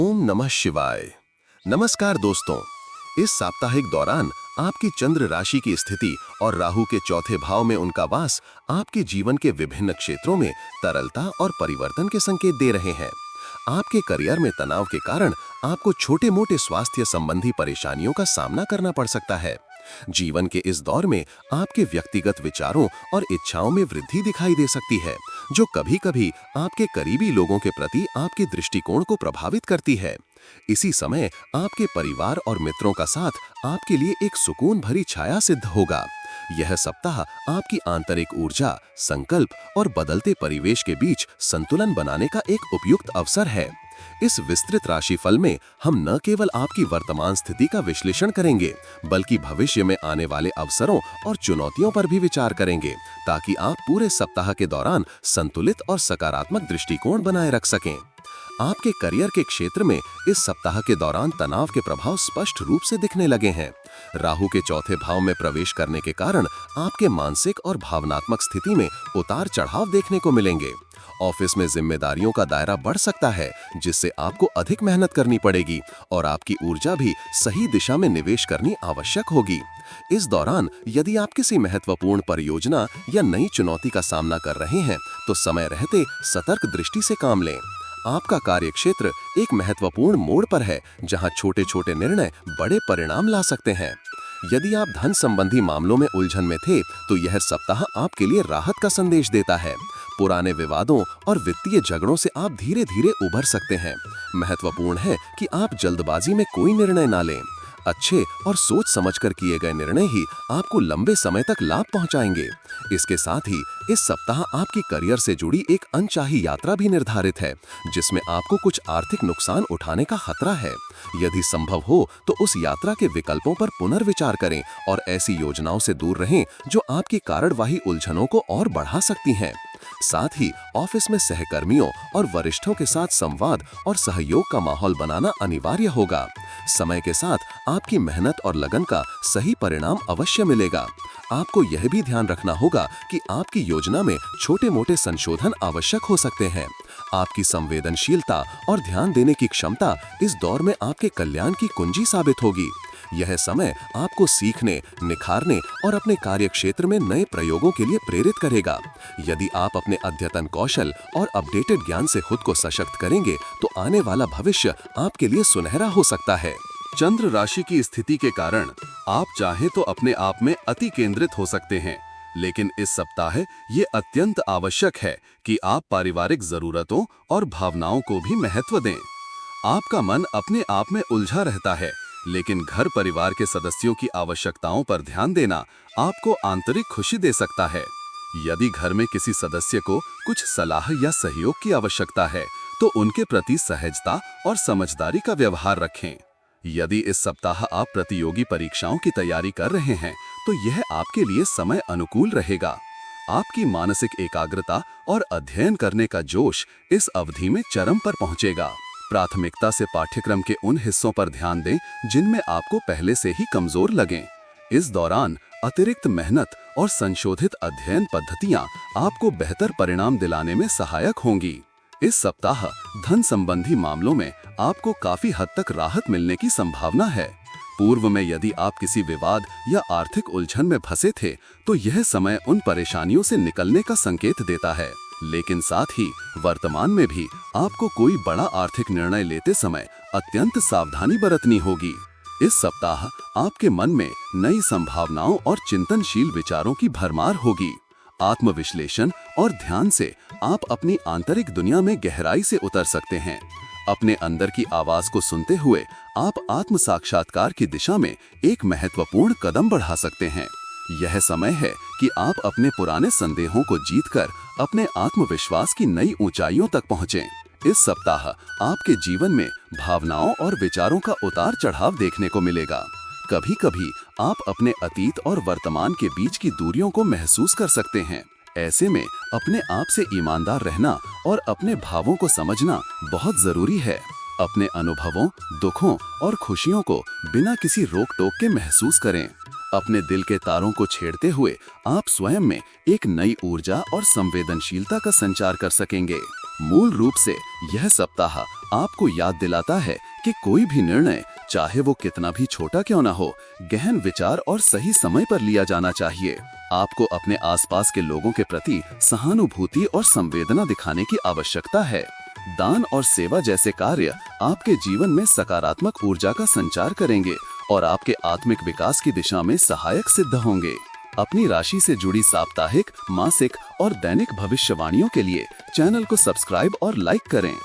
ओम नमः शिवाय। नमस्कार दोस्तों। इस साप्ताहिक दौरान आपकी चंद्र राशि की स्थिति और राहु के चौथे भाव में उनका वास आपके जीवन के विभिन्न क्षेत्रों में तरलता और परिवर्तन के संकेत दे रहे हैं। आपके करियर में तनाव के कारण आपको छोटे-मोटे स्वास्थ्य संबंधी परेशानियों का सामना करना पड़ सकता है। जीवन के इस दौर में आपके व्यक्तिगत विचारों और इच्छाओं में वृद्धि दिखाई दे सकती है, जो कभी-कभी आपके करीबी लोगों के प्रति आपके दृष्टिकोण को प्रभावित करती है। इसी समय आपके परिवार और मित्रों का साथ आपके लिए एक सुकून भरी छाया सिद्ध होगा। यह सप्ताह आपकी आंतरिक ऊर्जा, संकल्प और बदलते परिवेश के बीच संतुलन बनाने का एक उपयुक्त अवसर है। इस विस्तृत राशिफल में हम न केवल आपकी वर्तमान स्थिति का विश्लेषण करेंगे, बल्कि भविष्य में आने वाले अवसरों और चुनौतियों पर भी विचार करेंगे, ताकि आप पूरे सप्ताह के दौरान संतुलित और सकारात्मक दृष्टिकोण बनाए रख सकें। आपके करियर के क्षेत्र में इस सप्ताह के दौरान तनाव के प्रभाव स्पष्ट रूप से दिखने लगे हैं। राहु के चौथे भाव में प्रवेश करने के कारण आपके मानसिक और भावनात्मक स्थिति में उतार चढ़ाव देखने को मिलेंगे। ऑफिस में जिम्मेदारियों का दायरा बढ़ सकता है, जिससे आपको अधिक मेहनत करनी पड़ेगी और आपकी ऊर्जा भी सही दिशा में निवेश करनी आवश्यक होगी। इस दौरान यदि आप किसी महत्वपूर्ण परियोजना या नई चुनौती का सामना कर रहे हैं, तो समय रहते सतर्क दृष्टि से काम लें। आपका कार्यक्षेत्र एक महत्वपूर्ण मोड़ पर है, जहां छोटे-छोटे निर्णय बड़े परिणाम ला सकते हैं। यदि आप धन संबंधी मामलों में उलझन में थे, तो यह सप्ताह आपके लिए राहत का संदेश देता है। पुराने विवादों और वित्तीय झगड़ों से आप धीरे-धीरे उभर सकते हैं। महत्वपूर्ण है कि आप जल्दबाजी में कोई निर्णय ना लें। अच्छे और सोच समझकर किए गए निर्णय ही आपको लंबे समय तक लाभ पहुंचाएंगे। इसके साथ ही इस सप्ताह आपकी करियर से जुड़ी एक अनचाही यात्रा भी निर्धारित है, जिसमें आपको कुछ आर्थिक नुकसान उठाने का खतरा है। यदि संभव हो तो उस यात्रा के विकल्पों पर पुनर्विचार करें और ऐसी योजनाओं से दूर रहें जो आपकी कार्यवाही उलझनों को और बढ़ा सकती हैं। साथ ही ऑफिस में सहकर्मियों और वरिष्ठों के साथ संवाद और सहयोग का माहौल बनाना अनिवार्य होगा। समय के साथ आपकी मेहनत और लगन का सही परिणाम अवश्य मिलेगा। आपको यह भी ध्यान रखना होगा कि आपकी योजना में छोटे-मोटे संशोधन आवश्यक हो सकते हैं। आपकी संवेदनशीलता और ध्यान देने की क्षमता इस दौर में आपके कल्याण की कुंजी साबित होगी। यह समय आपको सीखने, निखारने और अपने कार्यक्षेत्र में नए प्रयोगों के लिए प्रेरित करेगा। यदि आप अपने अद्यतन कौशल और अपडेटेड ज्ञान से खुद को सशक्त करेंगे, तो आने वाला भविष्य आपके लिए सुनहरा हो सकता है। चंद्र राशि की स्थिति के कारण आप चाहें तो अपने आप में अति केंद्रित हो सकते हैं, लेकिन इस सप्ताह ये अत्यंत आवश्यक है कि आप पारिवारिक जरूरतों और भावनाओं को भी महत्व दें। आपका मन अपने आप में उलझा रहता है, लेकिन घर परिवार के सदस्यों की आवश्यकताओं पर ध्यान देना आपको आंतरिक खुशी दे सकता है। यदि घर में किसी सदस्य को कुछ सलाह या सहयोग की आवश्यकता है, तो उनके प्रति सहजता और समझदारी का व्यवहार रखें। यदि इस सप्ताह आप प्रतियोगी परीक्षाओं की तैयारी कर रहे हैं, तो यह आपके लिए समय अनुकूल रहेगा। आपकी मानसिक एकाग्रता और अध्ययन करने का जोश इस अवधि में चरम पर पहुंचेगा। प्राथमिकता से पाठ्यक्रम के उन हिस्सों पर ध्यान दें जिनमें आपको पहले से ही कमजोर लगें। इस दौरान अतिरिक्त मेहनत और संशोधित अध्ययन पद्धतियां आपको बेहतर परिणाम दिलाने में सहायक होंगी। इस सप्ताह धन संबंधी मामलों में आपको काफी हद तक राहत मिलने की संभावना है। पूर्व में यदि आप किसी विवाद या आर्थिक उलझन में फंसे थे, तो यह समय उन परेशानियों से निकलने का संकेत देता है। लेकिन साथ ही वर्तमान में भी आपको कोई बड़ा आर्थिक निर्णय लेते समय अत्यंत सावधानी बरतनी होगी। इस सप्ताह आपके मन में नई संभावनाओं और चिंतनशील विचारों की भरमार होगी। आत्मविश्लेषण और ध्यान से आप अपनी आंतरिक दुनिया में गहराई से उतर सकते हैं। अपने अंदर की आवाज को सुनते हुए आप आत्म साक्षात्कार की दिशा में एक महत्वपूर्ण कदम बढ़ा सकते हैं। यह समय है कि आप अपने पुराने संदेहों को जीतकर अपने आत्मविश्वास की नई ऊंचाइयों तक पहुंचें। इस सप्ताह आपके जीवन में भावनाओं और विचारों का उतार चढ़ाव देखने को मिलेगा। कभी-कभी आप अपने अतीत और वर्तमान के बीच की दूरियों को महसूस कर सकते हैं। ऐसे में अपने आप से ईमानदार रहना और अपने भावों को समझना बहुत जरूरी है। अपने अनुभवों, दुखों और खुशियों को बिना किसी रोक टोक के महसूस करें। अपने दिल के तारों को छेड़ते हुए आप स्वयं में एक नई ऊर्जा और संवेदनशीलता का संचार कर सकेंगे। मूल रूप से यह सप्ताह आपको याद दिलाता है कि कोई भी निर्णय, चाहे वो कितना भी छोटा क्यों ना हो, गहन विचार और सही समय पर लिया जाना चाहिए। आपको अपने आसपास के लोगों के प्रति सहानुभूति और संवेदना दिखाने की आवश्यकता है। दान और सेवा जैसे कार्य आपके जीवन में सकारात्मक ऊर्जा का संचार करेंगे और आपके आत्मिक विकास की दिशा में सहायक सिद्ध होंगे। अपनी राशि से जुड़ी साप्ताहिक, मासिक और दैनिक भविष्यवाणियों के लिए चैनल को सब्सक्राइब और लाइक करें।